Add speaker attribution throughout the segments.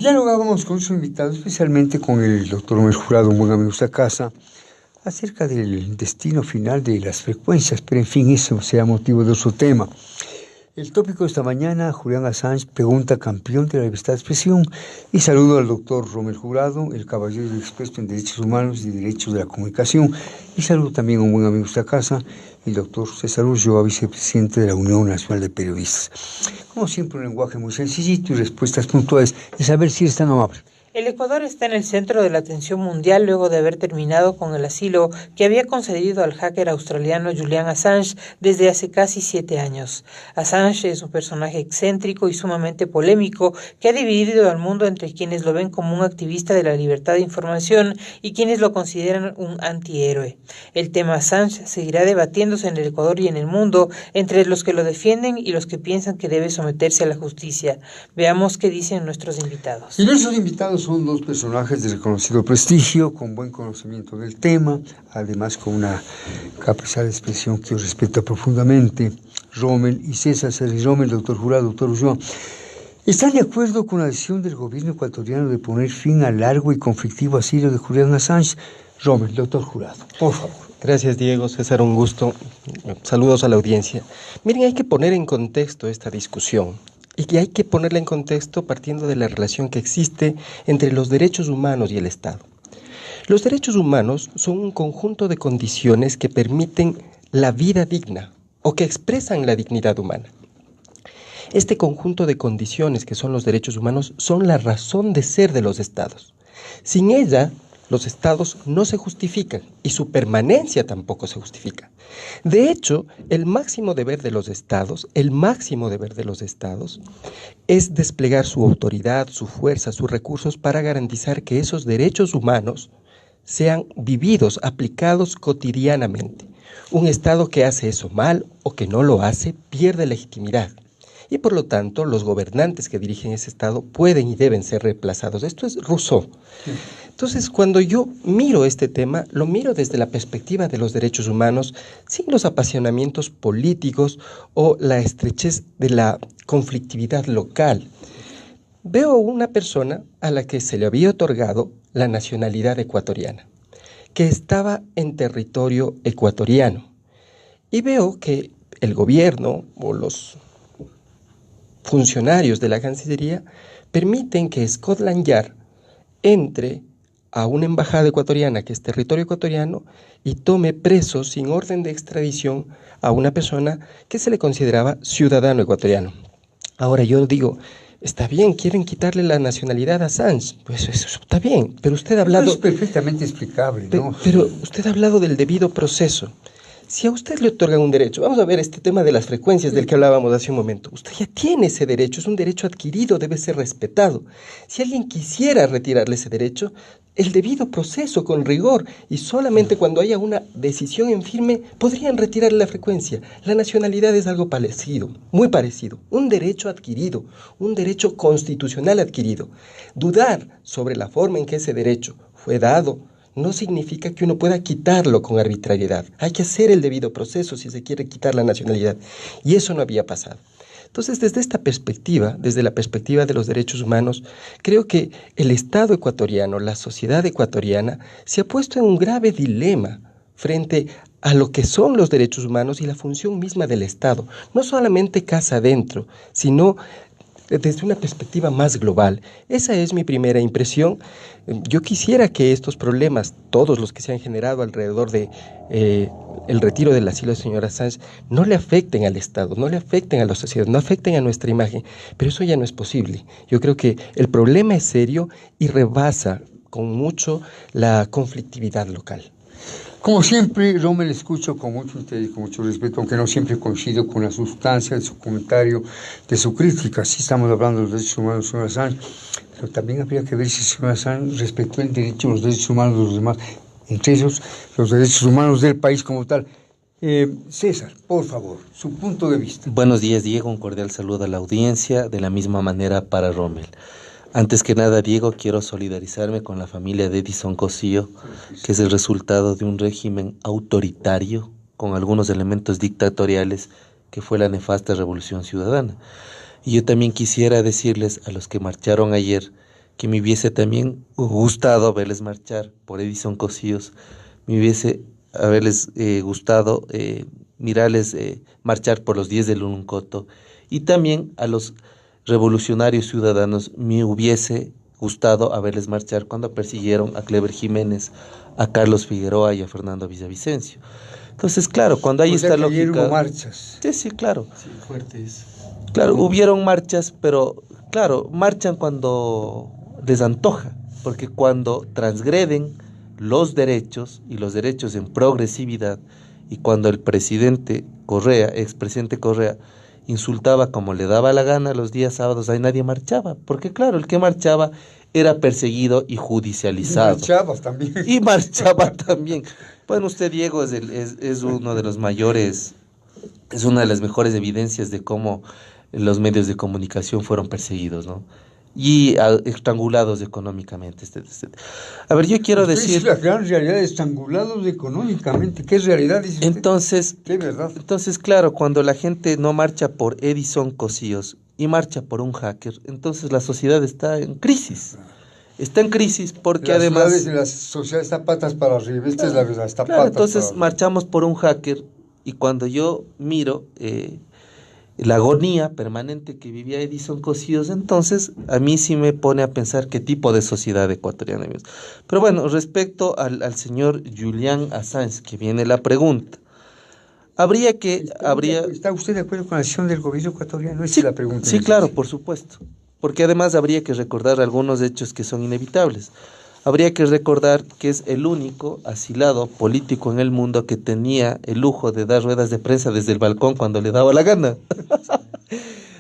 Speaker 1: Dialogábamos con su invitado, especialmente con el doctor Romel Jurado, un buen amigo de esta casa, acerca del destino final de las frecuencias, pero en fin, eso sea motivo de su tema. El tópico de esta mañana, Julian Assange, pregunta campeón de la libertad de expresión, y saludo al doctor Romel Jurado, el caballero del experto en derechos humanos y derechos de la comunicación, y saludo también a un buen amigo de esta casa, el doctor César Ulloa, vicepresidente de la Unión Nacional de Periodistas. Como siempre, un lenguaje muy sencillito y respuestas puntuales, de saber si es tan amable.
Speaker 2: El Ecuador está en el centro de la atención mundial luego de haber terminado con el asilo que había concedido al hacker australiano Julian Assange desde hace casi 7 años. Assange es un personaje excéntrico y sumamente polémico que ha dividido al mundo entre quienes lo ven como un activista de la libertad de información y quienes lo consideran un antihéroe. El tema Assange seguirá debatiéndose en el Ecuador y en el mundo entre los que lo defienden y los que piensan que debe someterse a la justicia. Veamos qué dicen nuestros invitados.
Speaker 1: Y nuestros invitados son dos personajes de reconocido prestigio, con buen conocimiento del tema, además con una capacidad de expresión que yo respeto profundamente, Romel y César Romel, doctor Jurado, doctor Ulloa. ¿Están de acuerdo con la decisión del gobierno ecuatoriano de poner fin al largo y conflictivo asilo de Julian Assange? Romel, doctor Jurado, por favor.
Speaker 3: Gracias, Diego. César, un gusto. Saludos a la audiencia. Miren, hay que poner en contexto esta discusión. Y que hay que ponerla en contexto partiendo de la relación que existe entre los derechos humanos y el Estado. Los derechos humanos son un conjunto de condiciones que permiten la vida digna o que expresan la dignidad humana. Este conjunto de condiciones que son los derechos humanos son la razón de ser de los Estados. Sin ella, los Estados no se justifican y su permanencia tampoco se justifica. De hecho, el máximo deber de los Estados es desplegar su autoridad, su fuerza, sus recursos para garantizar que esos derechos humanos sean vividos, aplicados cotidianamente. Un Estado que hace eso mal o que no lo hace pierde legitimidad. Y por lo tanto, los gobernantes que dirigen ese Estado pueden y deben ser reemplazados. Esto es Rousseau. Entonces, cuando yo miro este tema, lo miro desde la perspectiva de los derechos humanos, sin los apasionamientos políticos o la estrechez de la conflictividad local. Veo una persona a la que se le había otorgado la nacionalidad ecuatoriana, que estaba en territorio ecuatoriano. Y veo que el gobierno o los funcionarios de la Cancillería permiten que Scotland Yard entre a una embajada ecuatoriana que es territorio ecuatoriano y tome preso sin orden de extradición a una persona que se le consideraba ciudadano ecuatoriano. Ahora yo digo, está bien, quieren quitarle la nacionalidad a Assange, pues eso está bien, pero usted ha hablado...
Speaker 1: Eso es perfectamente explicable, ¿no?
Speaker 3: Pero usted ha hablado del debido proceso. Si a usted le otorgan un derecho, vamos a ver este tema de las frecuencias del que hablábamos hace un momento, usted ya tiene ese derecho, es un derecho adquirido, debe ser respetado. Si alguien quisiera retirarle ese derecho, el debido proceso con rigor y solamente cuando haya una decisión en firme podrían retirarle la frecuencia. La nacionalidad es algo parecido, muy parecido, un derecho adquirido, un derecho constitucional adquirido. Dudar sobre la forma en que ese derecho fue dado no significa que uno pueda quitarlo con arbitrariedad. Hay que hacer el debido proceso si se quiere quitar la nacionalidad. Y eso no había pasado. Entonces, desde esta perspectiva, desde la perspectiva de los derechos humanos, creo que el Estado ecuatoriano, la sociedad ecuatoriana, se ha puesto en un grave dilema frente a lo que son los derechos humanos y la función misma del Estado. No solamente casa adentro, sino desde una perspectiva más global. Esa es mi primera impresión. Yo quisiera que estos problemas, todos los que se han generado alrededor de el retiro del asilo del señor Assange, no le afecten al Estado, no le afecten a la sociedad, no afecten a nuestra imagen, pero eso ya no es posible. Yo creo que el problema es serio y rebasa con mucho la conflictividad local.
Speaker 1: Como siempre, yo me le escucho con mucho interés y con mucho respeto, aunque no siempre coincido con la sustancia de su comentario, de su crítica. Sí estamos hablando de los derechos humanos del señor Assange, pero también habría que ver si el señor Assange respetó el derecho, los derechos humanos de los demás, entre ellos los derechos humanos del país como tal. César, por favor, su punto de vista.
Speaker 4: Buenos días, Diego. Un cordial saludo a la audiencia, de la misma manera para Romel. Antes que nada, Diego, quiero solidarizarme con la familia de Edison Cosío, que es el resultado de un régimen autoritario con algunos elementos dictatoriales que fue la nefasta Revolución Ciudadana. Y yo también quisiera decirles a los que marcharon ayer que me hubiese también gustado verles marchar por Edison Cosíos, me hubiese haberles gustado mirarles marchar por los 10 de Luncoto, y también a los revolucionarios ciudadanos me hubiese gustado haberles marchar cuando persiguieron a Clever Jiménez, a Carlos Figueroa y a Fernando Villavicencio. Entonces, claro, cuando hay esta lógica...
Speaker 1: Hubo marchas.
Speaker 4: Sí, sí, claro.
Speaker 3: Sí, fuertes.
Speaker 4: Claro, hubieron marchas, pero claro, marchan cuando les antoja, porque cuando transgreden los derechos y los derechos en progresividad, y cuando el presidente Correa, expresidente Correa, insultaba como le daba la gana los días sábados, ahí nadie marchaba, porque claro, el que marchaba era perseguido y judicializado.
Speaker 1: Y marchaba también.
Speaker 4: Y marchaba también. Bueno, usted, Diego, es uno de los mayores, es una de las mejores evidencias de cómo los medios de comunicación fueron perseguidos, ¿no? Y estrangulados económicamente. A ver, yo quiero
Speaker 1: Usted
Speaker 4: decir...
Speaker 1: dice la gran realidad, estrangulados económicamente. ¿Qué realidad dice usted?
Speaker 4: Entonces,
Speaker 1: ¿Qué verdad?
Speaker 4: entonces, claro, cuando la gente no marcha por Edison Cosíos y marcha por un hacker, entonces la sociedad está en crisis. Está en crisis porque además...
Speaker 1: La sociedad está patas para arriba, esta es la verdad, está
Speaker 4: Claro,
Speaker 1: patas
Speaker 4: entonces
Speaker 1: para arriba.
Speaker 4: marchamos por un hacker, y cuando yo miro la agonía permanente que vivía Edison Cosíos, entonces a mí sí me pone a pensar qué tipo de sociedad ecuatoriana es. Pero bueno, respecto al señor Julian Assange, que viene la pregunta,
Speaker 1: ¿Está usted de acuerdo con la decisión del gobierno ecuatoriano? Esa
Speaker 4: Sí,
Speaker 1: es la pregunta.
Speaker 4: sí, claro, por supuesto, porque además habría que recordar algunos hechos que son inevitables. Habría que recordar que es el único asilado político en el mundo que tenía el lujo de dar ruedas de prensa desde el balcón cuando le daba la gana.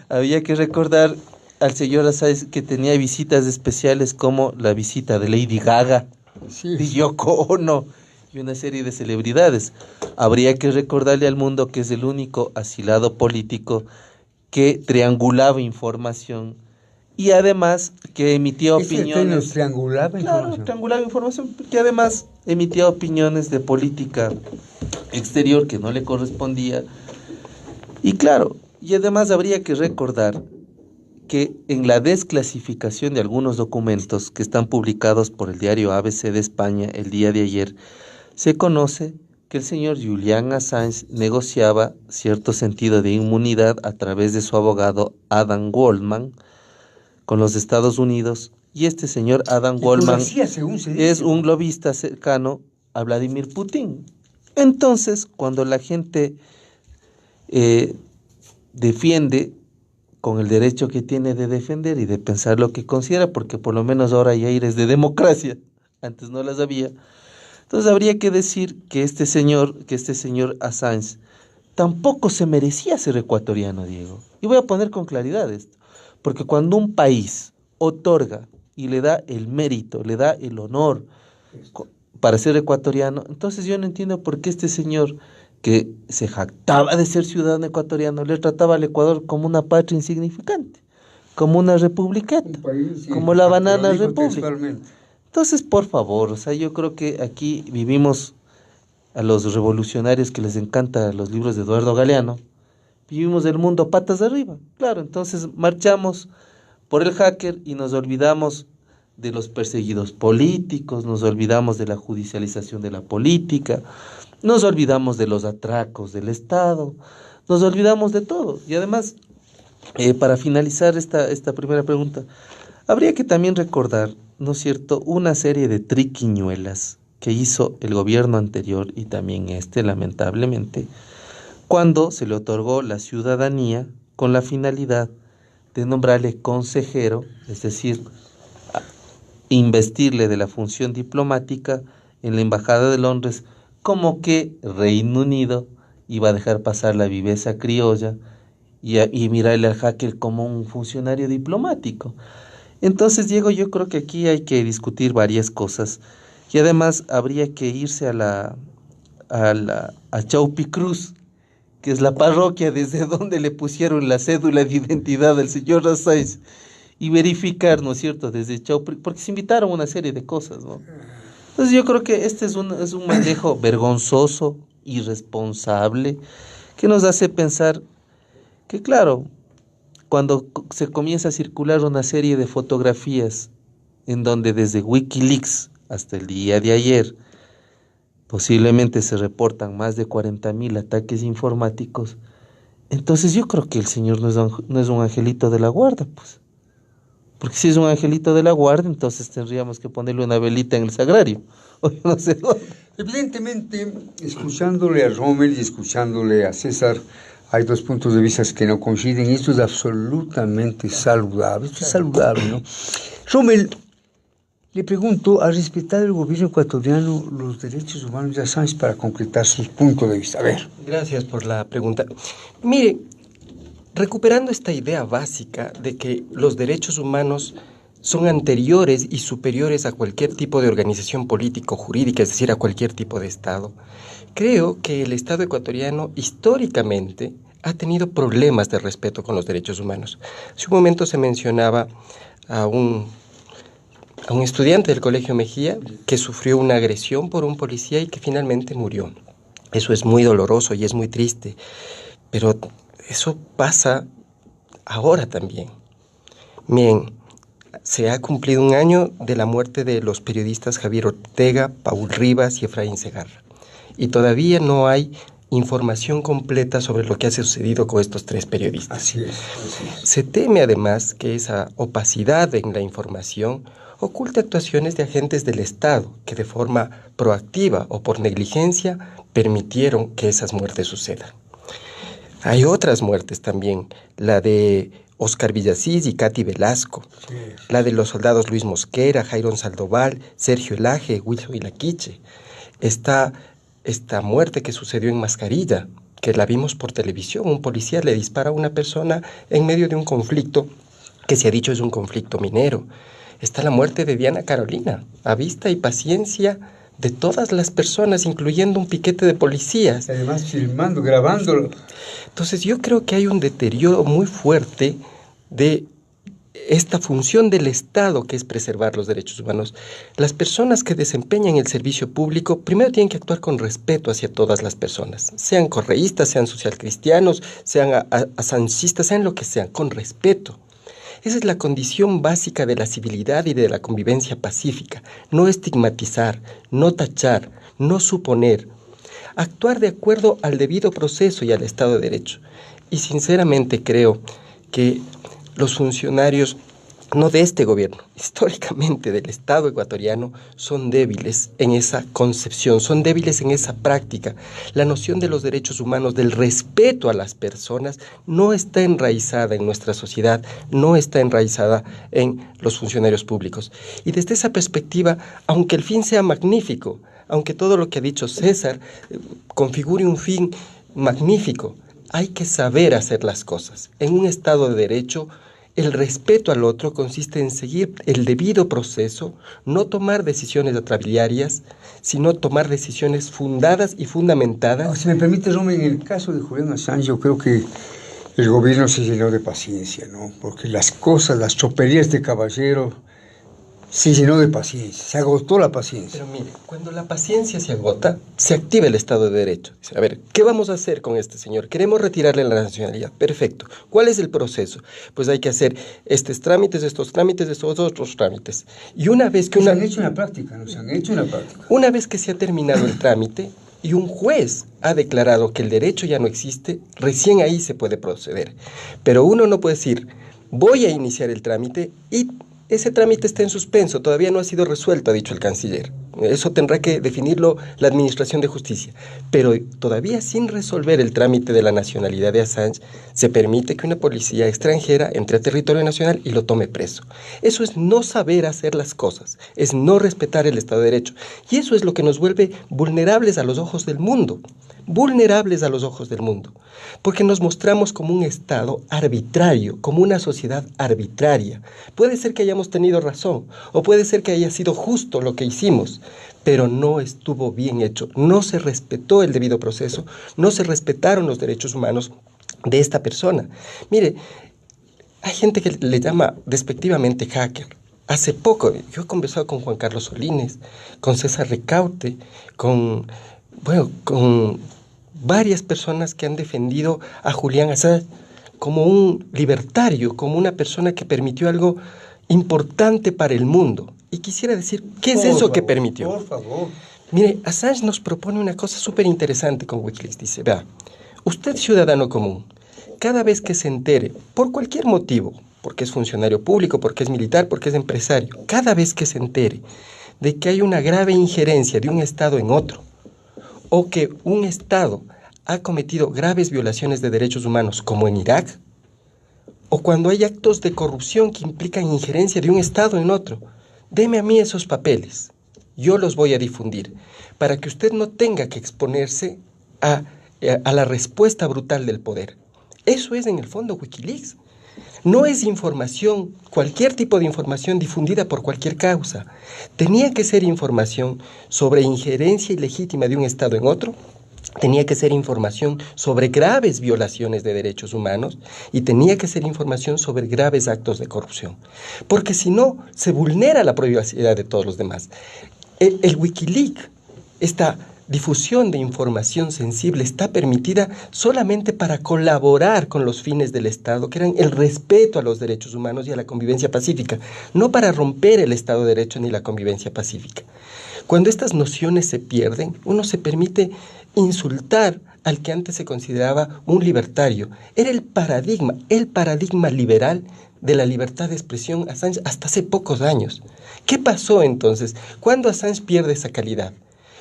Speaker 4: Había que recordar al señor Assange que tenía visitas especiales como la visita de Lady Gaga,
Speaker 1: Sí,
Speaker 4: de Yoko Ono y una serie de celebridades. Habría que recordarle al mundo que es el único asilado político que triangulaba información y además que emitía opiniones.
Speaker 1: Triangulaba
Speaker 4: Claro,
Speaker 1: información.
Speaker 4: triangulaba información, que además emitía opiniones de política exterior que no le correspondía. Y claro, y además habría que recordar que en la desclasificación de algunos documentos que están publicados por el diario ABC de España el día de ayer, se conoce que el señor Julian Assange negociaba cierto sentido de inmunidad a través de su abogado Adam Goldman con los Estados Unidos, y este señor Adam Goldman es un lobista cercano a Vladimir Putin. Entonces, cuando la gente defiende con el derecho que tiene de defender y de pensar lo que considera, porque por lo menos ahora hay aires de democracia, antes no las había, entonces habría que decir que este señor Assange tampoco se merecía ser ecuatoriano, Diego. Y voy a poner con claridad esto. Porque cuando un país otorga y le da el mérito, le da el honor para ser ecuatoriano, entonces yo no entiendo por qué este señor, que se jactaba de ser ciudadano ecuatoriano, le trataba al Ecuador como una patria insignificante, como una republiqueta, como la banana república. Entonces, por favor, o sea, yo creo que aquí vivimos a los revolucionarios que les encantan los libros de Eduardo Galeano. Vivimos el mundo patas de arriba, claro, entonces marchamos por el hacker y nos olvidamos de los perseguidos políticos, nos olvidamos de la judicialización de la política, nos olvidamos de los atracos del Estado, nos olvidamos de todo. Y además, para finalizar esta primera pregunta, habría que también recordar, ¿no es cierto?, una serie de triquiñuelas que hizo el gobierno anterior y también lamentablemente, cuando se le otorgó la ciudadanía con la finalidad de nombrarle consejero, es decir, investirle de la función diplomática en la Embajada de Londres, como que Reino Unido iba a dejar pasar la viveza criolla y mirarle al hacker como un funcionario diplomático. Entonces, Diego, yo creo que aquí hay que discutir varias cosas y además habría que irse a Chaupi Cruz, que es la parroquia desde donde le pusieron la cédula de identidad al señor Assange, y verificar, ¿no es cierto?, desde Chaupi, porque se invitaron a una serie de cosas, ¿no? Entonces yo creo que este es un manejo vergonzoso, irresponsable, que nos hace pensar que, claro, cuando se comienza a circular una serie de fotografías en donde desde Wikileaks hasta el día de ayer posiblemente se reportan más de 40.000 ataques informáticos, entonces yo creo que el señor no es un angelito de la guarda, pues. Porque si es un angelito de la guarda, entonces tendríamos que ponerle una velita en el sagrario. O yo no sé dónde.
Speaker 1: Evidentemente, escuchándole a Rommel y escuchándole a César, hay dos puntos de vista que no coinciden y esto es absolutamente saludable. Esto es saludable, ¿no? Rommel, le pregunto, ¿ha respetado el gobierno ecuatoriano los derechos humanos de Assange para concretar sus puntos de vista? A ver.
Speaker 3: Gracias por la pregunta. Mire, recuperando esta idea básica de que los derechos humanos son anteriores y superiores a cualquier tipo de organización político-jurídica, es decir, a cualquier tipo de Estado, creo que el Estado ecuatoriano históricamente ha tenido problemas de respeto con los derechos humanos. Hace un momento se mencionaba a un estudiante del Colegio Mejía que sufrió una agresión por un policía y que finalmente murió. Eso es muy doloroso y es muy triste, pero eso pasa ahora también. Bien, se ha cumplido un año de la muerte de los periodistas Javier Ortega, Paul Rivas y Efraín Segarra. Y todavía no hay información completa sobre lo que ha sucedido con estos tres periodistas.
Speaker 1: Así es.
Speaker 3: Se teme además que esa opacidad en la información oculte actuaciones de agentes del Estado que de forma proactiva o por negligencia permitieron que esas muertes sucedan. Hay otras muertes también, la de Oscar Villasís y Katy Velasco, la de los soldados Luis Mosquera, Jairon Saldoval, Sergio Laje, Wilson Ilaquiche. Está esta muerte que sucedió en Mascarilla, que la vimos por televisión. Un policía le dispara a una persona en medio de un conflicto que se ha dicho es un conflicto minero. Está la muerte de Diana Carolina, a vista y paciencia de todas las personas, incluyendo un piquete de policías.
Speaker 1: Además, filmando, grabándolo.
Speaker 3: Entonces yo creo que hay un deterioro muy fuerte de esta función del Estado, que es preservar los derechos humanos. Las personas que desempeñan el servicio público primero tienen que actuar con respeto hacia todas las personas, sean correístas, sean socialcristianos, sean asanchistas, sean lo que sean, con respeto. Esa es la condición básica de la civilidad y de la convivencia pacífica. No estigmatizar, no tachar, no suponer. Actuar de acuerdo al debido proceso y al Estado de Derecho. Y sinceramente creo que los funcionarios, no de este gobierno, históricamente del Estado ecuatoriano, son débiles en esa concepción, son débiles en esa práctica. La noción de los derechos humanos, del respeto a las personas, no está enraizada en nuestra sociedad, no está enraizada en los funcionarios públicos. Y desde esa perspectiva, aunque el fin sea magnífico, aunque todo lo que ha dicho César configure un fin magnífico, hay que saber hacer las cosas. En un Estado de Derecho, el respeto al otro consiste en seguir el debido proceso, no tomar decisiones atrabiliarias, sino tomar decisiones fundadas y fundamentadas.
Speaker 1: Si me permite, Rommel, en el caso de Julián Assange, yo creo que el gobierno se llenó de paciencia, ¿no? Porque las cosas, las choperías de caballero, se llenó de paciencia, se agotó la paciencia.
Speaker 3: Pero mire, cuando la paciencia se agota, se activa el Estado de Derecho. Dice, a ver, ¿qué vamos a hacer con este señor? Queremos retirarle la nacionalidad. Perfecto. ¿Cuál es el proceso? Pues hay que hacer estos trámites, estos otros trámites. Y una vez que
Speaker 1: Se han hecho una práctica, ¿no? Se han hecho una práctica.
Speaker 3: Una vez que se ha terminado el trámite y un juez ha declarado que el derecho ya no existe, recién ahí se puede proceder. Pero uno no puede decir, voy a iniciar el trámite y ese trámite está en suspenso, todavía no ha sido resuelto, ha dicho el canciller. Eso tendrá que definirlo la Administración de Justicia. Pero todavía sin resolver el trámite de la nacionalidad de Assange, se permite que una policía extranjera entre a territorio nacional y lo tome preso. Eso es no saber hacer las cosas, es no respetar el Estado de Derecho. Y eso es lo que nos vuelve vulnerables a los ojos del mundo. Vulnerables a los ojos del mundo, porque nos mostramos como un Estado arbitrario, como una sociedad arbitraria. Puede ser que hayamos tenido razón, o puede ser que haya sido justo lo que hicimos, pero no estuvo bien hecho, no se respetó el debido proceso, no se respetaron los derechos humanos de esta persona. Mire, hay gente que le llama despectivamente hacker. Hace poco, yo he conversado con Juan Carlos Solines, con César Ricaurte, con varias personas que han defendido a Julián Assange como un libertario, como una persona que permitió algo importante para el mundo. y quisiera decir, ¿qué es eso que permitió?
Speaker 1: Por favor.
Speaker 3: Mire, Assange nos propone una cosa súper interesante con Wikileaks. Dice, vea, usted ciudadano común, cada vez que se entere, por cualquier motivo, porque es funcionario público, porque es militar, porque es empresario, cada vez que se entere de que hay una grave injerencia de un Estado en otro, o que un Estado ha cometido graves violaciones de derechos humanos, como en Irak, o cuando hay actos de corrupción que implican injerencia de un Estado en otro, deme a mí esos papeles. Yo los voy a difundir para que usted no tenga que exponerse a la respuesta brutal del poder. Eso es en el fondo Wikileaks. No es información, cualquier tipo de información difundida por cualquier causa. Tenía que ser información sobre injerencia ilegítima de un Estado en otro, tenía que ser información sobre graves violaciones de derechos humanos y tenía que ser información sobre graves actos de corrupción. Porque si no, se vulnera la privacidad de todos los demás. El Wikileaks, esta difusión de información sensible, está permitida solamente para colaborar con los fines del Estado, que eran el respeto a los derechos humanos y a la convivencia pacífica, no para romper el Estado de Derecho ni la convivencia pacífica. Cuando estas nociones se pierden, uno se permite insultar al que antes se consideraba un libertario. Era el paradigma liberal de la libertad de expresión Assange hasta hace pocos años. ¿Qué pasó entonces? ¿Cuándo Assange pierde esa calidad?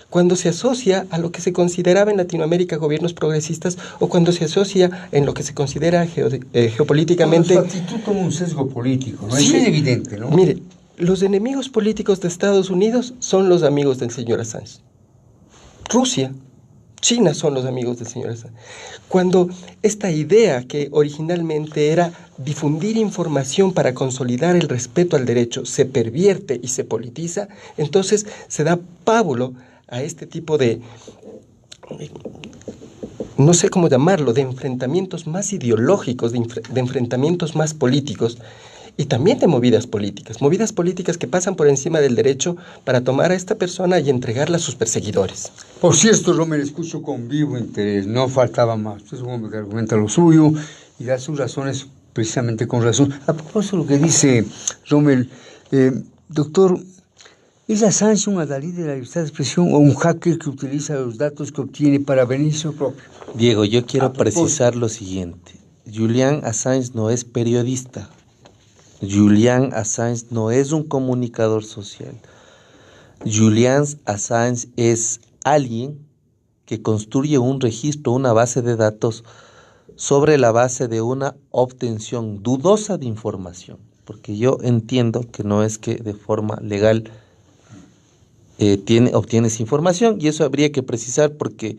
Speaker 3: Cuando se asocia a lo que se consideraba en Latinoamérica gobiernos progresistas o cuando se asocia en lo que se considera geopolíticamente...
Speaker 1: Bueno, su actitud toma un sesgo político, ¿no?
Speaker 3: Sí,
Speaker 1: Es evidente, ¿no?
Speaker 3: Mire, los enemigos políticos de Estados Unidos son los amigos del señor Assange. Rusia, China son los amigos del señor Assange. Cuando esta idea que originalmente era difundir información para consolidar el respeto al derecho se pervierte y se politiza, entonces se da pábulo a este tipo de, no sé cómo llamarlo, de enfrentamientos más ideológicos, de enfrentamientos más políticos y también de movidas políticas que pasan por encima del derecho para tomar a esta persona y entregarla a sus perseguidores.
Speaker 1: Por cierto, Rommel, escucho con vivo interés, no faltaba más. Usted es un hombre que argumenta lo suyo y da sus razones precisamente con razón. A propósito de lo que dice Rommel, doctor, ¿es Assange un adalid de la libertad de expresión o un hacker que utiliza los datos que obtiene para beneficio propio?
Speaker 4: Diego, yo quiero precisar lo siguiente. Julian Assange no es periodista. Julian Assange no es un comunicador social. Julian Assange es alguien que construye un registro, una base de datos sobre la base de una obtención dudosa de información. Porque yo entiendo que no es que de forma legal obtienes información, y eso habría que precisar porque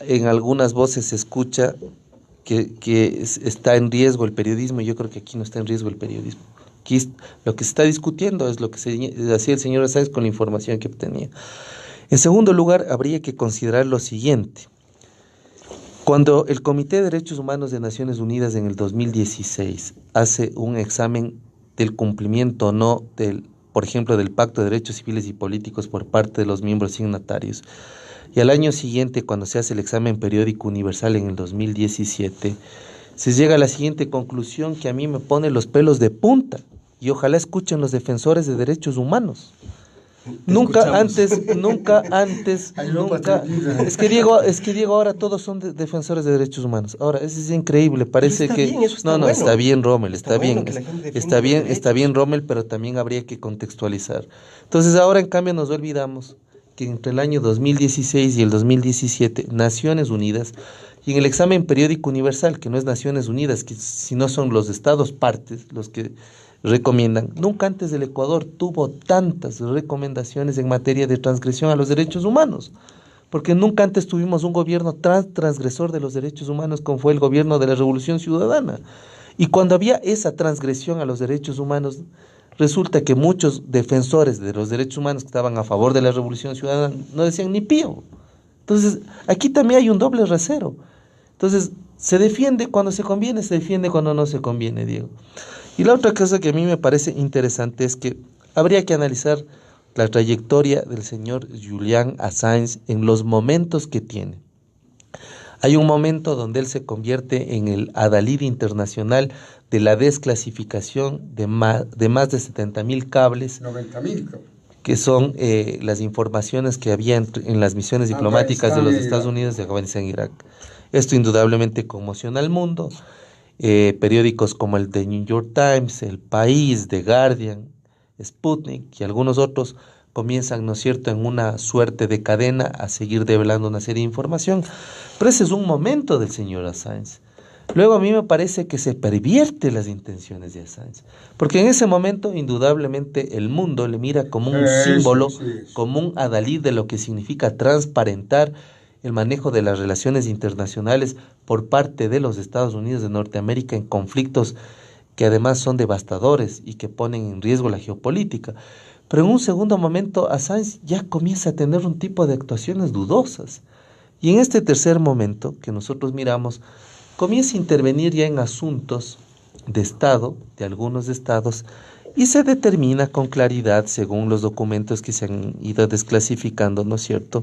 Speaker 4: en algunas voces se escucha que está en riesgo el periodismo, y yo creo que aquí no está en riesgo el periodismo. Aquí lo que se está discutiendo es lo que hacía el señor Assange con la información que obtenía. En segundo lugar, habría que considerar lo siguiente. Cuando el Comité de Derechos Humanos de Naciones Unidas en el 2016 hace un examen del cumplimiento o no por ejemplo, del Pacto de Derechos Civiles y Políticos por parte de los miembros signatarios, y al año siguiente, cuando se hace el examen periódico universal en el 2017, se llega a la siguiente conclusión que a mí me pone los pelos de punta, y ojalá escuchen los defensores de derechos humanos. Nunca antes, es que Diego, ahora todos son defensores de derechos humanos. Ahora, eso es increíble, parece que
Speaker 3: bien, bueno.
Speaker 4: está bien, Rommel, está bien,
Speaker 3: Bueno
Speaker 4: está bien, Rommel, pero también habría que contextualizar. Entonces, ahora en cambio nos olvidamos que entre el año 2016 y el 2017, Naciones Unidas, y en el examen periódico universal, que no es Naciones Unidas, que si no son los estados partes los que recomiendan, nunca antes el Ecuador tuvo tantas recomendaciones en materia de transgresión a los derechos humanos, porque nunca antes tuvimos un gobierno transgresor de los derechos humanos como fue el gobierno de la Revolución Ciudadana. Y cuando había esa transgresión a los derechos humanos, resulta que muchos defensores de los derechos humanos que estaban a favor de la Revolución Ciudadana no decían ni pío. Entonces, aquí también hay un doble rasero. Entonces, se defiende cuando se conviene, se defiende cuando no se conviene, Diego. Y la otra cosa que a mí me parece interesante es que habría que analizar la trayectoria del señor Julian Assange en los momentos que tiene. Hay un momento donde él se convierte en el adalid internacional de la desclasificación de más de 70.000 cables,
Speaker 1: 90.000.
Speaker 4: que son las informaciones que había en las misiones diplomáticas de los Estados Unidos de Afganistán y Irak. Esto indudablemente conmociona al mundo. Periódicos como el The New York Times, El País, The Guardian, Sputnik y algunos otros comienzan, ¿no es cierto?, en una suerte de cadena a seguir develando una serie de información. Pero ese es un momento del señor Assange. Luego a mí me parece que se pervierte las intenciones de Assange, porque en ese momento indudablemente el mundo le mira como un símbolo, como un adalid de lo que significa transparentar el manejo de las relaciones internacionales por parte de los Estados Unidos de Norteamérica en conflictos que además son devastadores y que ponen en riesgo la geopolítica. Pero en un segundo momento Assange ya comienza a tener un tipo de actuaciones dudosas. Y en este tercer momento que nosotros miramos, comienza a intervenir ya en asuntos de Estado, de algunos estados, y se determina con claridad, según los documentos que se han ido desclasificando, ¿no es cierto?,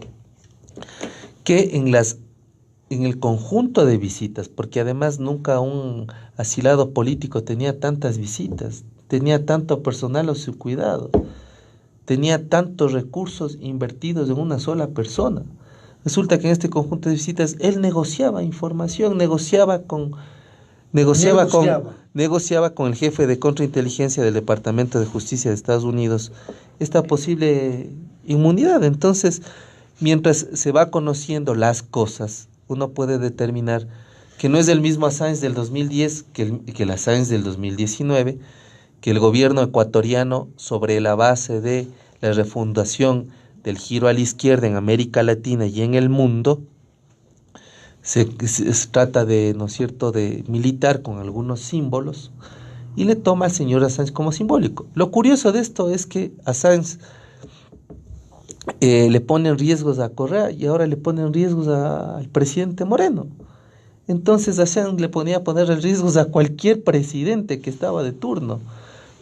Speaker 4: que en el conjunto de visitas, porque además nunca un asilado político tenía tantas visitas, tenía tanto personal a su cuidado, tenía tantos recursos invertidos en una sola persona. Resulta que en este conjunto de visitas él negociaba información, negociaba con el jefe de contrainteligencia del Departamento de Justicia de Estados Unidos esta posible inmunidad. Entonces, mientras se va conociendo las cosas, uno puede determinar que no es el mismo Assange del 2010 que el Assange del 2019, que el gobierno ecuatoriano, sobre la base de la refundación del giro a la izquierda en América Latina y en el mundo, se trata de, ¿no es cierto?, de militar con algunos símbolos y le toma al señor Assange como simbólico. Lo curioso de esto es que Assange le ponen riesgos a Correa y ahora le ponen riesgos al presidente Moreno. Entonces Assange le ponía a poner riesgos a cualquier presidente que estaba de turno,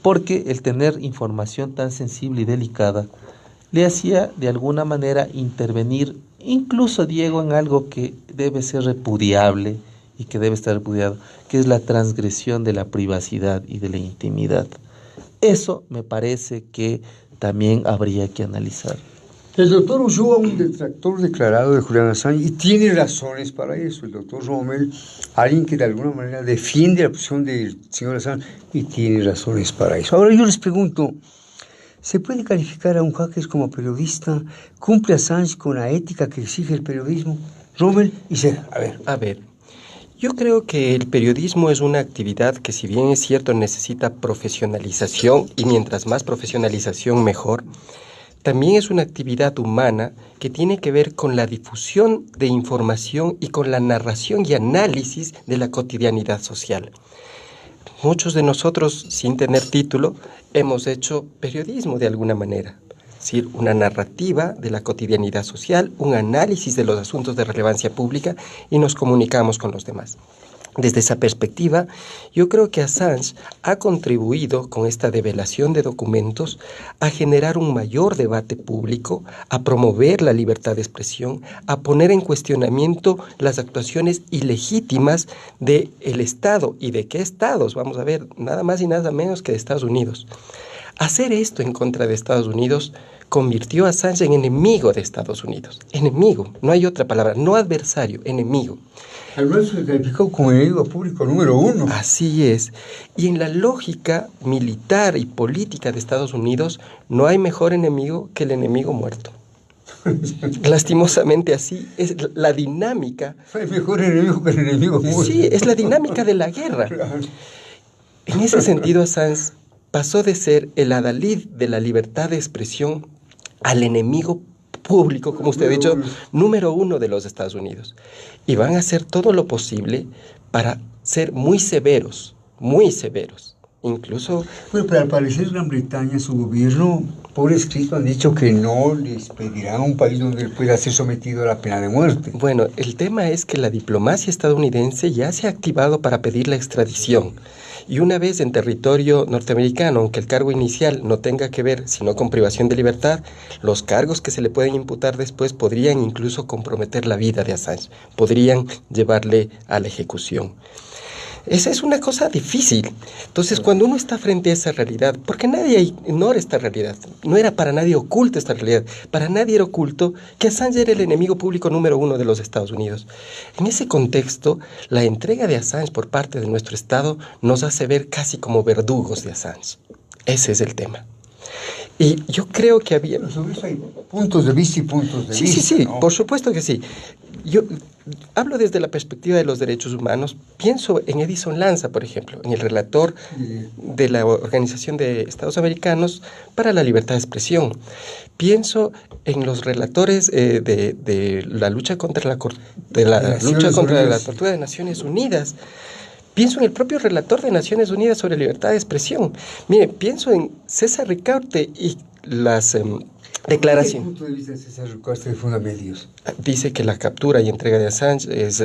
Speaker 4: porque el tener información tan sensible y delicada le hacía de alguna manera intervenir, incluso Diego, en algo que debe ser repudiable y que debe estar repudiado, que es la transgresión de la privacidad y de la intimidad. Eso me parece que también habría que analizar.
Speaker 1: El doctor Ulloa, un detractor declarado de Julián Assange, y tiene razones para eso. El doctor Rommel, alguien que de alguna manera defiende la posición del señor Assange, y tiene razones para eso. Ahora yo les pregunto, ¿se puede calificar a un hacker como periodista? ¿Cumple Assange con la ética que exige el periodismo? Rommel y Seda,
Speaker 3: A ver, yo creo que el periodismo es una actividad que, si bien es cierto, necesita profesionalización, y mientras más profesionalización mejor. También es una actividad humana que tiene que ver con la difusión de información y con la narración y análisis de la cotidianidad social. Muchos de nosotros, sin tener título, hemos hecho periodismo de alguna manera. Es decir, una narrativa de la cotidianidad social, un análisis de los asuntos de relevancia pública y nos comunicamos con los demás. Desde esa perspectiva, yo creo que Assange ha contribuido con esta develación de documentos a generar un mayor debate público, a promover la libertad de expresión, a poner en cuestionamiento las actuaciones ilegítimas del Estado. ¿Y de qué estados? Vamos a ver, nada más y nada menos que de Estados Unidos. Hacer esto en contra de Estados Unidos convirtió a Assange en enemigo de Estados Unidos. Enemigo, no hay otra palabra, no adversario, enemigo.
Speaker 1: Además se calificó como enemigo público número 1.
Speaker 3: Así es. Y en la lógica militar y política de Estados Unidos no hay mejor enemigo que el enemigo muerto. Lastimosamente así es la dinámica.
Speaker 1: Hay mejor enemigo que el enemigo muerto.
Speaker 3: Sí, es la dinámica de la guerra. En ese sentido, Assange pasó de ser el adalid de la libertad de expresión al enemigo público, como usted ha dicho, número 1 de los Estados Unidos. Y van a hacer todo lo posible para ser muy severos Incluso...
Speaker 1: Bueno, pero al parecer Gran Bretaña, su gobierno, por escrito, han dicho que no les pedirán a un país donde él pueda ser sometido a la pena de muerte.
Speaker 3: Bueno, el tema es que la diplomacia estadounidense ya se ha activado para pedir la extradición. Y una vez en territorio norteamericano, aunque el cargo inicial no tenga que ver sino con privación de libertad, los cargos que se le pueden imputar después podrían incluso comprometer la vida de Assange, podrían llevarle a la ejecución. Esa es una cosa difícil. Entonces, cuando uno está frente a esa realidad, porque nadie ignora esta realidad, no era para nadie oculta esta realidad, para nadie era oculto que Assange era el enemigo público número 1 de los Estados Unidos. En ese contexto, la entrega de Assange por parte de nuestro Estado nos hace ver casi como verdugos de Assange. Ese es el tema. Y yo creo que había...
Speaker 1: Pero sobre eso hay puntos de vista y puntos de vista.
Speaker 3: Sí,
Speaker 1: ¿no?
Speaker 3: por supuesto que sí. Yo hablo desde la perspectiva de los derechos humanos. Pienso en Edison Lanza, por ejemplo, en el relator de la Organización de Estados Americanos para la Libertad de Expresión. Pienso en los relatores de la lucha contra la tortura de Naciones Unidas. Pienso en el propio relator de Naciones Unidas sobre libertad de expresión. Mire, pienso en César Ricaurte y las declaraciones.
Speaker 1: ¿Qué punto de vista de César Ricaurte de Fundamedios?
Speaker 3: Dice que la captura y entrega de Assange es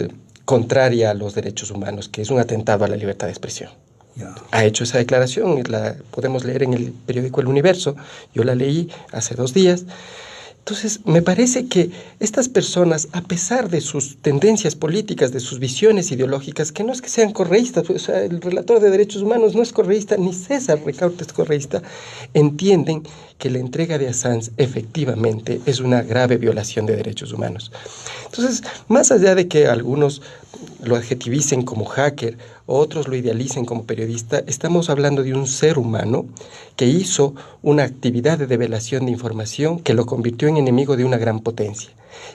Speaker 3: contraria a los derechos humanos, que es un atentado a la libertad de expresión.
Speaker 1: Ya.
Speaker 3: Ha hecho esa declaración, la podemos leer en el periódico El Universo. Yo la leí hace 2 días. Entonces, me parece que estas personas, a pesar de sus tendencias políticas, de sus visiones ideológicas, que no es que sean correístas, o sea, el relator de derechos humanos no es correísta, ni César Ricaurte es correísta, entienden que la entrega de Assange efectivamente es una grave violación de derechos humanos. Entonces, más allá de que algunos lo adjetivicen como hacker, otros lo idealicen como periodista, estamos hablando de un ser humano que hizo una actividad de develación de información que lo convirtió en enemigo de una gran potencia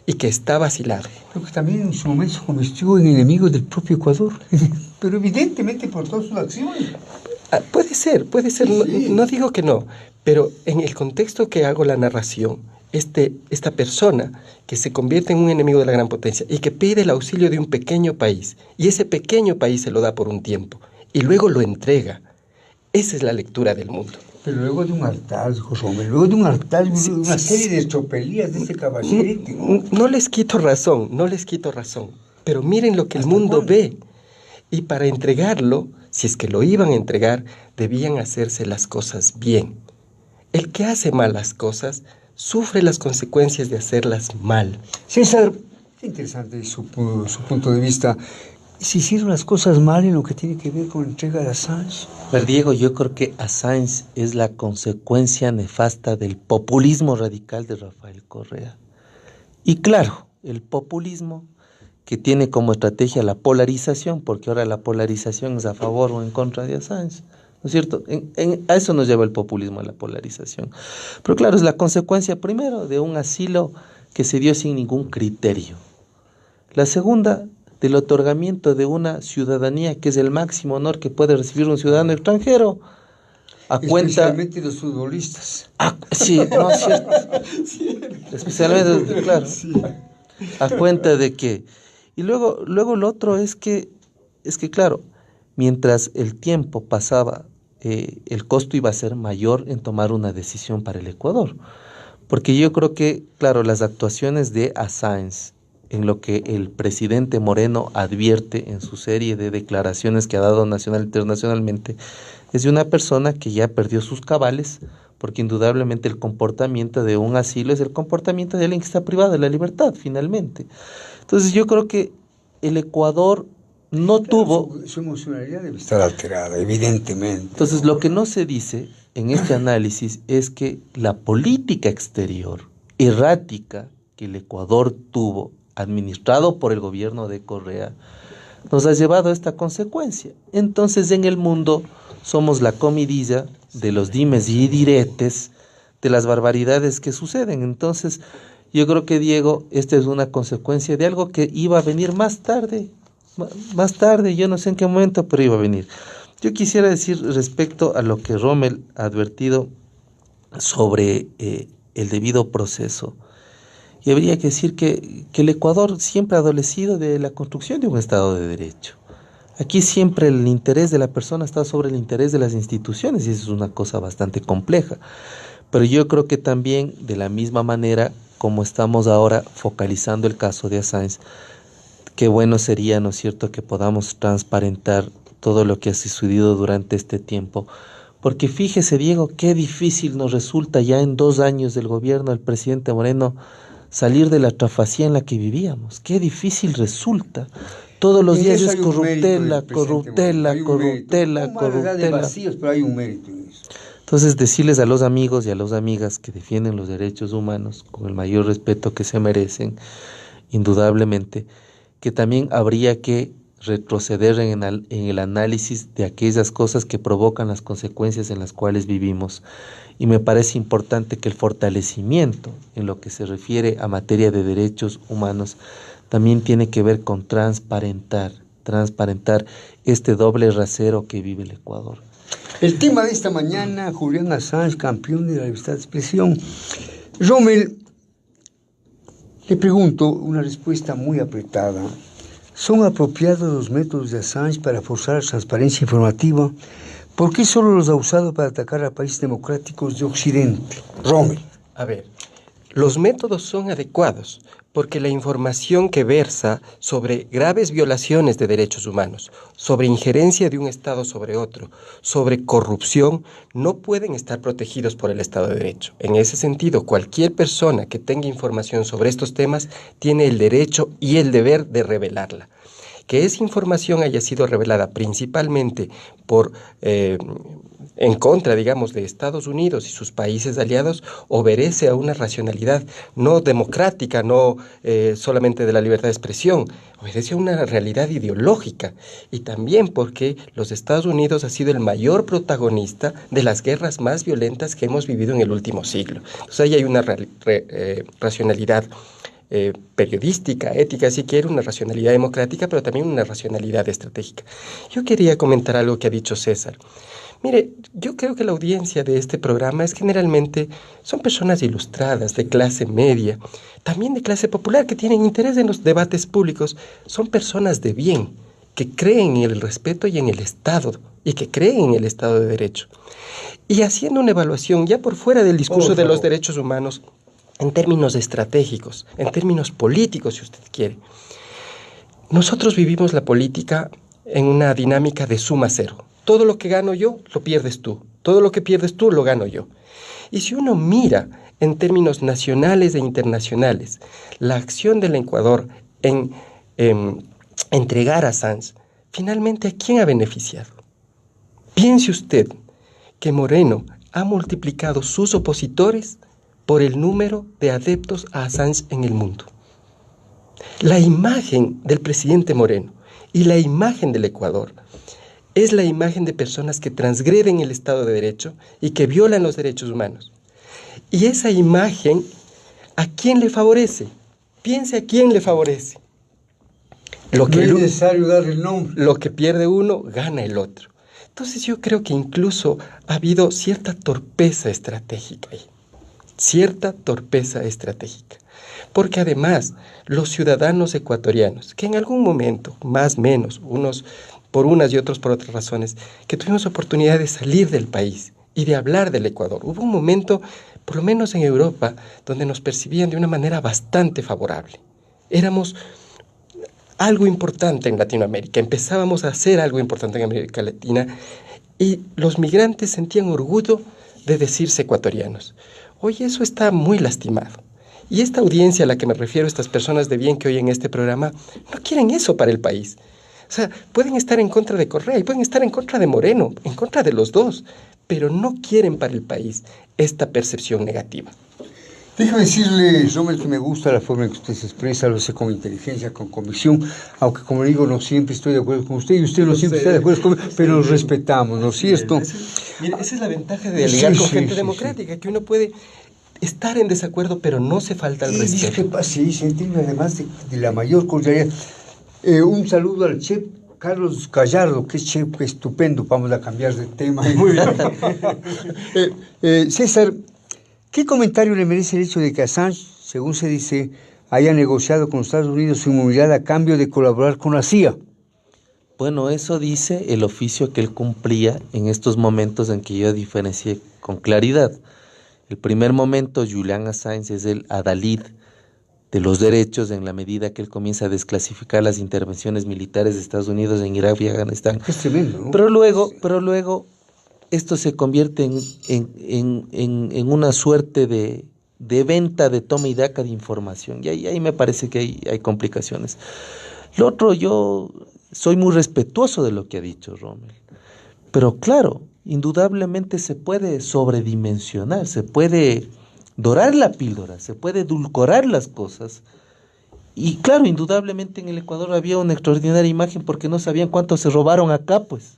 Speaker 3: y que está vacilado.
Speaker 1: Creo que también en su momento se convirtió en enemigo del propio Ecuador, pero evidentemente por todas sus acciones.
Speaker 3: Puede ser,
Speaker 1: Sí.
Speaker 3: no digo que no, pero en el contexto que hago la narración, esta persona que se convierte en un enemigo de la gran potencia y que pide el auxilio de un pequeño país, y ese pequeño país se lo da por un tiempo, y luego lo entrega. Esa es la lectura del mundo.
Speaker 1: Pero luego de un hartazgo, Rommel, luego de un hartazgo, una serie de tropelías de este caballete, ¿no?
Speaker 3: No les quito razón, pero miren lo que el mundo ve. Y para entregarlo, si es que lo iban a entregar, debían hacerse las cosas bien. El que hace mal las cosas sufre las consecuencias de hacerlas mal.
Speaker 1: César, es interesante su punto de vista. ¿Se hicieron las cosas mal en lo que tiene que ver con la entrega de Assange?
Speaker 4: Pero Diego, yo creo que Assange es la consecuencia nefasta del populismo radical de Rafael Correa. Y claro, el populismo que tiene como estrategia la polarización, porque ahora la polarización es a favor o en contra de Assange, ¿no es cierto? A eso nos lleva el populismo, a la polarización. Pero claro, es la consecuencia primero de un asilo que se dio sin ningún criterio. La segunda, del otorgamiento de una ciudadanía que es el máximo honor que puede recibir un ciudadano extranjero.
Speaker 1: Especialmente los futbolistas.
Speaker 4: Sí, no, es cierto. Especialmente, claro. Sí. A cuenta de que... Y luego lo otro es que claro, mientras el tiempo pasaba, el costo iba a ser mayor en tomar una decisión para el Ecuador. Porque yo creo que, claro, las actuaciones de Assange, en lo que el presidente Moreno advierte en su serie de declaraciones que ha dado nacional e internacionalmente, es de una persona que ya perdió sus cabales, porque indudablemente el comportamiento de un asilo es el comportamiento de alguien que está privado de la libertad, finalmente. Entonces yo creo que el Ecuador no tuvo...
Speaker 1: Su emocionalidad debe estar alterada, evidentemente.
Speaker 4: Entonces lo que no se dice en este análisis es que la política exterior errática que el Ecuador tuvo, administrado por el gobierno de Correa, nos ha llevado a esta consecuencia. Entonces en el mundo somos la comidilla de los dimes y diretes, de las barbaridades que suceden. Entonces yo creo que, Diego, esta es una consecuencia de algo que iba a venir más tarde, yo no sé en qué momento, pero iba a venir. Yo quisiera decir respecto a lo que Rommel ha advertido sobre el debido proceso. Y habría que decir que el Ecuador siempre ha adolecido de la construcción de un Estado de Derecho. Aquí siempre el interés de la persona está sobre el interés de las instituciones y eso es una cosa bastante compleja. Pero yo creo que también de la misma manera como estamos ahora focalizando el caso de Assange, qué bueno sería, ¿no es cierto?, que podamos transparentar todo lo que ha sucedido durante este tiempo. Porque fíjese, Diego, qué difícil nos resulta ya en 2 años del gobierno del presidente Moreno salir de la trafacía en la que vivíamos. Qué difícil resulta. Todos los días es corruptela, corruptela, corruptela, corruptela.
Speaker 1: Vacíos, pero hay un mérito en eso.
Speaker 4: Entonces, decirles a los amigos y a las amigas que defienden los derechos humanos con el mayor respeto que se merecen, indudablemente, que también habría que retroceder en el análisis de aquellas cosas que provocan las consecuencias en las cuales vivimos. Y me parece importante que el fortalecimiento en lo que se refiere a materia de derechos humanos también tiene que ver con transparentar este doble rasero que vive el Ecuador.
Speaker 1: El tema de esta mañana, Julián Assange, campeón de la libertad de expresión. Rommel, le pregunto una respuesta muy apretada. ¿Son apropiados los métodos de Assange para forzar la transparencia informativa? ¿Por qué solo los ha usado para atacar a países democráticos de Occidente? Rommel.
Speaker 3: A ver, los métodos son adecuados porque la información que versa sobre graves violaciones de derechos humanos, sobre injerencia de un Estado sobre otro, sobre corrupción, no pueden estar protegidos por el Estado de Derecho. En ese sentido, cualquier persona que tenga información sobre estos temas tiene el derecho y el deber de revelarla. Que esa información haya sido revelada principalmente en contra, digamos, de Estados Unidos y sus países aliados, obedece a una racionalidad no democrática, no solamente de la libertad de expresión, obedece a una realidad ideológica y también porque los Estados Unidos ha sido el mayor protagonista de las guerras más violentas que hemos vivido en el último siglo. Entonces ahí hay una racionalidad periodística, ética, si quiere, una racionalidad democrática, pero también una racionalidad estratégica. Yo quería comentar algo que ha dicho César. Mire, yo creo que la audiencia de este programa es generalmente, son personas ilustradas, de clase media, también de clase popular, que tienen interés en los debates públicos, son personas de bien, que creen en el respeto y en el Estado, y que creen en el Estado de Derecho. Y haciendo una evaluación ya por fuera del discurso de los derechos humanos, en términos estratégicos, en términos políticos, si usted quiere. Nosotros vivimos la política en una dinámica de suma cero. Todo lo que gano yo, lo pierdes tú. Todo lo que pierdes tú, lo gano yo. Y si uno mira en términos nacionales e internacionales la acción del Ecuador en entregar a Assange, finalmente, ¿a quién ha beneficiado? Piense usted que Moreno ha multiplicado sus opositores por el número de adeptos a Assange en el mundo. La imagen del presidente Moreno y la imagen del Ecuador es la imagen de personas que transgreden el Estado de Derecho y que violan los derechos humanos. Y esa imagen, ¿a quién le favorece? Piense a quién le favorece.
Speaker 1: No es necesario darle el nombre.
Speaker 3: Lo que pierde uno, gana el otro. Entonces yo creo que incluso ha habido cierta torpeza estratégica ahí. Cierta torpeza estratégica, porque además los ciudadanos ecuatorianos, que en algún momento, más o menos, unos por unas y otros por otras razones, que tuvimos oportunidad de salir del país y de hablar del Ecuador, hubo un momento, por lo menos en Europa, donde nos percibían de una manera bastante favorable. Éramos algo importante en Latinoamérica, empezábamos a hacer algo importante en América Latina y los migrantes sentían orgullo de decirse ecuatorianos. Hoy eso está muy lastimado. Y esta audiencia a la que me refiero, estas personas de bien que oyen este programa, no quieren eso para el país. O sea, pueden estar en contra de Correa y pueden estar en contra de Moreno, en contra de los dos, pero no quieren para el país esta percepción negativa.
Speaker 1: Déjame decirle, Rommel, que me gusta la forma en que usted se expresa, lo hace con inteligencia, con convicción, aunque como digo, no siempre estoy de acuerdo con usted y usted no siempre está de acuerdo conmigo, pero nos respetamos, ¿no es cierto?
Speaker 3: Mire, esa es la ventaja de ligar con gente democrática, que uno puede estar en desacuerdo, pero no se falta el respeto.
Speaker 1: Sí, se entiende además de la mayor cordialidad. Un saludo al chef Carlos Gallardo, que es chef estupendo, vamos a cambiar de tema. Muy bien. César, ¿qué comentario le merece el hecho de que Assange, según se dice, haya negociado con Estados Unidos su inmunidad a cambio de colaborar con la CIA?
Speaker 4: Bueno, eso dice el oficio que él cumplía en estos momentos en que yo diferencié con claridad. El primer momento, Julian Assange es el adalid de los derechos en la medida que él comienza a desclasificar las intervenciones militares de Estados Unidos en Irak y Afganistán.
Speaker 1: Es tremendo, ¿no?
Speaker 4: Pero luego esto se convierte en una suerte de venta de toma y daca de información. Y ahí me parece que hay complicaciones. Lo otro, yo soy muy respetuoso de lo que ha dicho Rommel. Pero claro, indudablemente se puede sobredimensionar, se puede dorar la píldora, se puede edulcorar las cosas. Y claro, indudablemente en el Ecuador había una extraordinaria imagen porque no sabían cuánto se robaron acá, pues.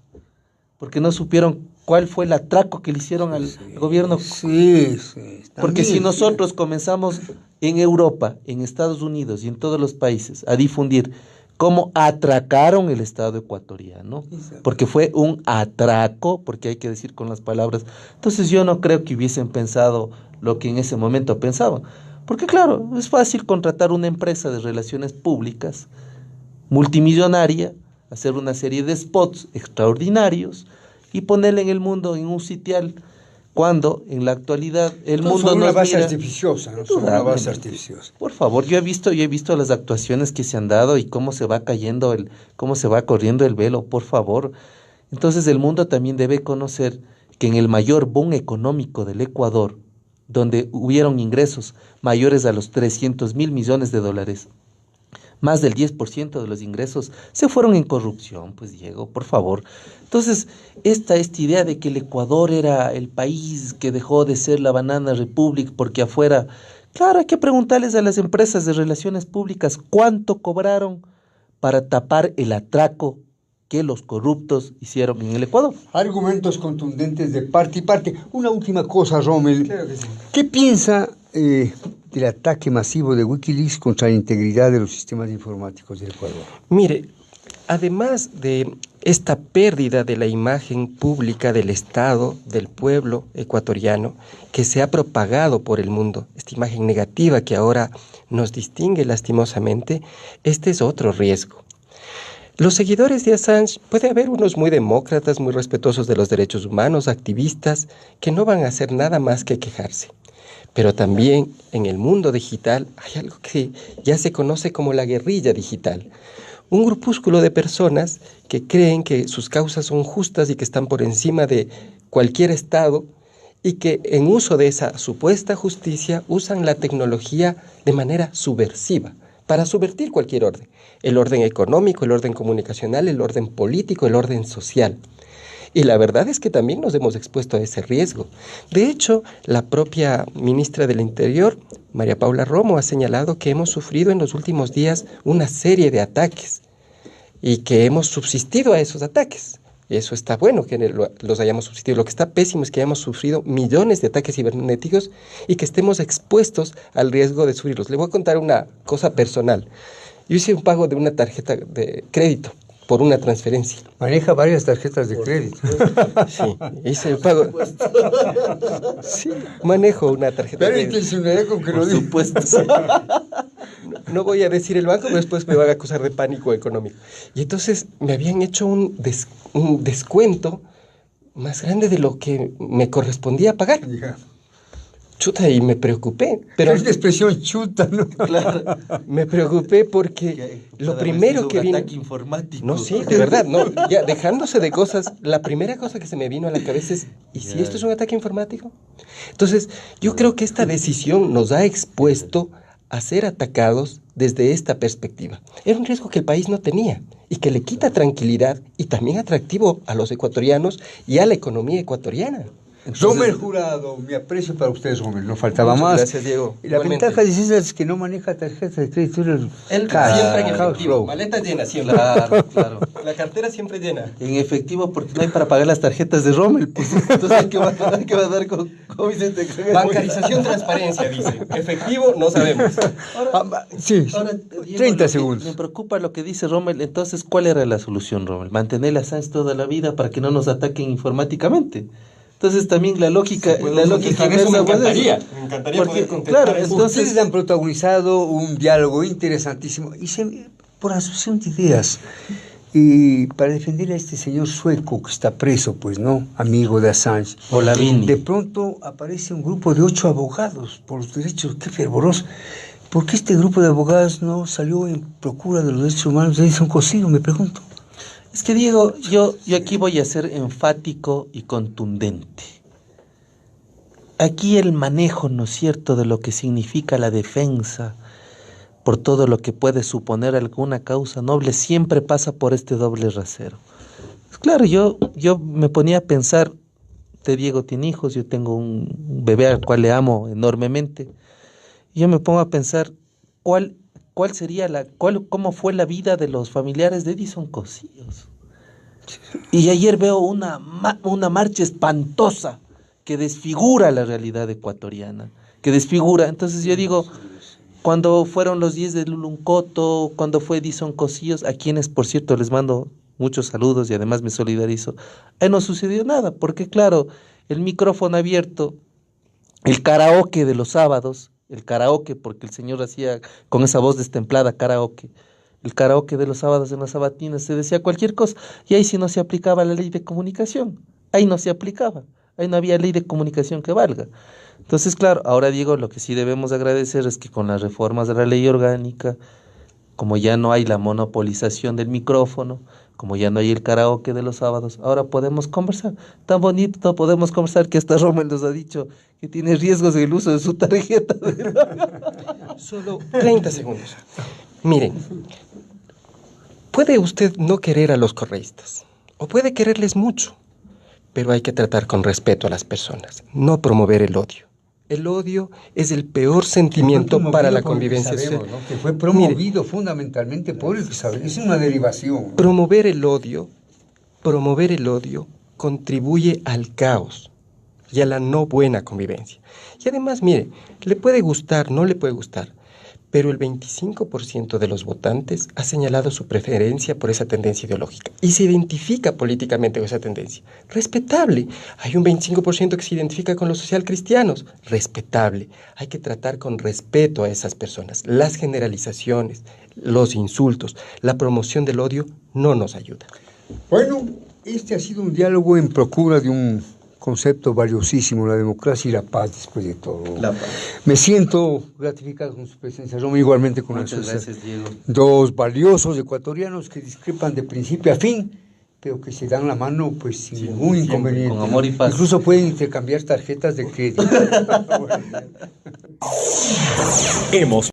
Speaker 4: Porque no supieron cuál fue el atraco que le hicieron al gobierno.
Speaker 1: Sí.
Speaker 4: Porque si
Speaker 1: También,
Speaker 4: nosotros comenzamos en Europa, en Estados Unidos y en todos los países a difundir cómo atracaron el Estado ecuatoriano, porque fue un atraco, porque hay que decir con las palabras, entonces yo no creo que hubiesen pensado lo que en ese momento pensaban. Porque claro, es fácil contratar una empresa de relaciones públicas multimillonaria, hacer una serie de spots extraordinarios y ponerle en el mundo en un sitial, cuando en la actualidad el mundo
Speaker 1: son una
Speaker 4: nos
Speaker 1: base
Speaker 4: mira.
Speaker 1: artificiosa, ¿no? Son una base artificiosa.
Speaker 4: Por favor, yo he visto las actuaciones que se han dado y cómo se va cayendo cómo se va corriendo el velo, por favor. Entonces el mundo también debe conocer que en el mayor boom económico del Ecuador, donde hubieron ingresos mayores a los 300.000 millones de dólares, más del 10% de los ingresos se fueron en corrupción, pues Diego, por favor. Entonces, esta idea de que el Ecuador era el país que dejó de ser la Banana Republic porque afuera, claro, hay que preguntarles a las empresas de relaciones públicas cuánto cobraron para tapar el atraco que los corruptos hicieron en el Ecuador.
Speaker 1: Argumentos contundentes de parte y parte. Una última cosa, Rommel.
Speaker 3: Claro que sí.
Speaker 1: ¿Qué piensa del ataque masivo de Wikileaks contra la integridad de los sistemas informáticos del Ecuador?
Speaker 3: Mire, además de esta pérdida de la imagen pública del Estado, del pueblo ecuatoriano, que se ha propagado por el mundo, esta imagen negativa que ahora nos distingue lastimosamente, este es otro riesgo. Los seguidores de Assange, puede haber unos muy demócratas, muy respetuosos de los derechos humanos, activistas, que no van a hacer nada más que quejarse. Pero también en el mundo digital hay algo que ya se conoce como la guerrilla digital. Un grupúsculo de personas que creen que sus causas son justas y que están por encima de cualquier Estado y que en uso de esa supuesta justicia usan la tecnología de manera subversiva para subvertir cualquier orden. El orden económico, el orden comunicacional, el orden político, el orden social. Y la verdad es que también nos hemos expuesto a ese riesgo. De hecho, la propia ministra del Interior, María Paula Romo, ha señalado que hemos sufrido en los últimos días una serie de ataques y que hemos subsistido a esos ataques. Eso está bueno que los hayamos subsistido. Lo que está pésimo es que hayamos sufrido millones de ataques cibernéticos y que estemos expuestos al riesgo de sufrirlos. Le voy a contar una cosa personal. Yo hice un pago de una tarjeta de crédito por una transferencia.
Speaker 1: Maneja varias tarjetas de crédito.
Speaker 3: Sí, hice el pago. Sí, manejo una tarjeta de
Speaker 1: Pero
Speaker 3: crédito.
Speaker 1: intencionalidad con que lo
Speaker 4: Por
Speaker 1: diga.
Speaker 4: supuesto.
Speaker 3: No voy a decir el banco, pero después me van a acusar de pánico económico. Y entonces me habían hecho un descuento más grande de lo que me correspondía pagar.
Speaker 1: Hija.
Speaker 3: Chuta, y me preocupé. Pero
Speaker 1: Es la expresión chuta, ¿no?
Speaker 4: Claro.
Speaker 3: me preocupé porque lo primero que vino...
Speaker 4: ataque informático.
Speaker 3: No, sí, de verdad, no. Ya, dejándose de cosas, la primera cosa que se me vino a la cabeza es, ¿y si esto es un ataque informático? Entonces, yo creo que esta decisión nos ha expuesto a ser atacados desde esta perspectiva. Era un riesgo que el país no tenía y que le quita tranquilidad y también atractivo a los ecuatorianos y a la economía ecuatoriana.
Speaker 1: Rommel Jurado, mi aprecio para ustedes, Rommel, no faltaba
Speaker 3: Muchas
Speaker 1: más.
Speaker 3: gracias, Diego.
Speaker 1: Y la
Speaker 3: Igualmente.
Speaker 1: ventaja de César es que no maneja tarjeta de crédito.
Speaker 3: Él
Speaker 1: Cash,
Speaker 3: siempre en
Speaker 1: cash
Speaker 3: efectivo,
Speaker 1: flow.
Speaker 3: maleta llena siempre.
Speaker 4: Claro.
Speaker 3: La cartera siempre llena.
Speaker 4: En efectivo, porque no hay para pagar las tarjetas de Rommel. Pues. Entonces hay que dar con Vicente Cagüe.
Speaker 3: Bancarización, transparencia, dice. Efectivo, no sabemos.
Speaker 1: Sí,
Speaker 4: Ahora, Diego,
Speaker 1: 30
Speaker 4: me
Speaker 1: segundos.
Speaker 4: preocupa lo que dice Rommel. Entonces, ¿cuál era la solución, Rommel? Mantener a Assange toda la vida para que no nos ataquen informáticamente. Entonces también la lógica
Speaker 3: Eso me
Speaker 4: inversa, pues,
Speaker 3: encantaría.
Speaker 4: es-
Speaker 3: Me encantaría
Speaker 4: porque,
Speaker 3: poder contestar
Speaker 4: claro,
Speaker 3: eso.
Speaker 4: entonces
Speaker 1: Ustedes han protagonizado un diálogo interesantísimo y por asociación de ideas. para defender a este señor sueco que está preso, pues, ¿no? Amigo de Assange.
Speaker 4: Olavini.
Speaker 1: De pronto aparece un grupo de 8 abogados por los derechos, qué fervoroso. ¿Por qué este grupo de abogados no salió en procura de los derechos humanos de Edison Cosío? Me pregunto.
Speaker 4: Es que Diego, yo aquí voy a ser enfático y contundente. Aquí el manejo, ¿no es cierto?, de lo que significa la defensa por todo lo que puede suponer alguna causa noble, siempre pasa por este doble rasero. Claro, yo me ponía a pensar, Diego tiene hijos, yo tengo un bebé al cual le amo enormemente, y yo me pongo a pensar cómo fue la vida de los familiares de Edison Cosío. Y ayer veo una marcha espantosa que desfigura la realidad ecuatoriana, que desfigura. Entonces yo digo, cuando fueron los 10 de Luluncoto, cuando fue Edison Cosío, a quienes por cierto les mando muchos saludos y además me solidarizo, ahí no sucedió nada, porque claro, el micrófono abierto, el karaoke de los sábados, el karaoke, porque el señor hacía con esa voz destemplada karaoke, el karaoke de los sábados en las sabatinas, se decía cualquier cosa, y ahí sí no se aplicaba la ley de comunicación, ahí no se aplicaba, ahí no había ley de comunicación que valga. Entonces, claro, ahora Diego, lo que sí debemos agradecer es que con las reformas de la ley orgánica, como ya no hay la monopolización del micrófono, como ya no hay el karaoke de los sábados, ahora podemos conversar. Tan bonito podemos conversar que hasta Rommel nos ha dicho que tiene riesgos en el uso de su tarjeta.
Speaker 3: Solo 30 segundos. Miren, puede usted no querer a los correístas, o puede quererles mucho, pero hay que tratar con respeto a las personas, no promover el odio. El odio es el peor sentimiento para la convivencia social.
Speaker 1: ¿No? Que fue promovido fundamentalmente por el que sabe, es una derivación.
Speaker 3: Promover el odio contribuye al caos y a la no buena convivencia. Y además, mire, le puede gustar, no le puede gustar, pero el 25% de los votantes ha señalado su preferencia por esa tendencia ideológica y se identifica políticamente con esa tendencia. Respetable. Hay un 25% que se identifica con los socialcristianos. Respetable. Hay que tratar con respeto a esas personas. Las generalizaciones, los insultos, la promoción del odio no nos ayuda.
Speaker 1: Bueno, este ha sido un diálogo en procura de un concepto valiosísimo, la democracia y la paz después de todo.
Speaker 3: La paz.
Speaker 1: Me siento gratificado con su presencia, Romy, igualmente con
Speaker 4: Muchas
Speaker 1: esos
Speaker 4: gracias, Diego.
Speaker 1: dos valiosos ecuatorianos que discrepan de principio a fin, pero que se dan la mano pues sin ningún inconveniente.
Speaker 4: Con amor y paz.
Speaker 1: Incluso pueden intercambiar tarjetas de crédito.
Speaker 5: Hemos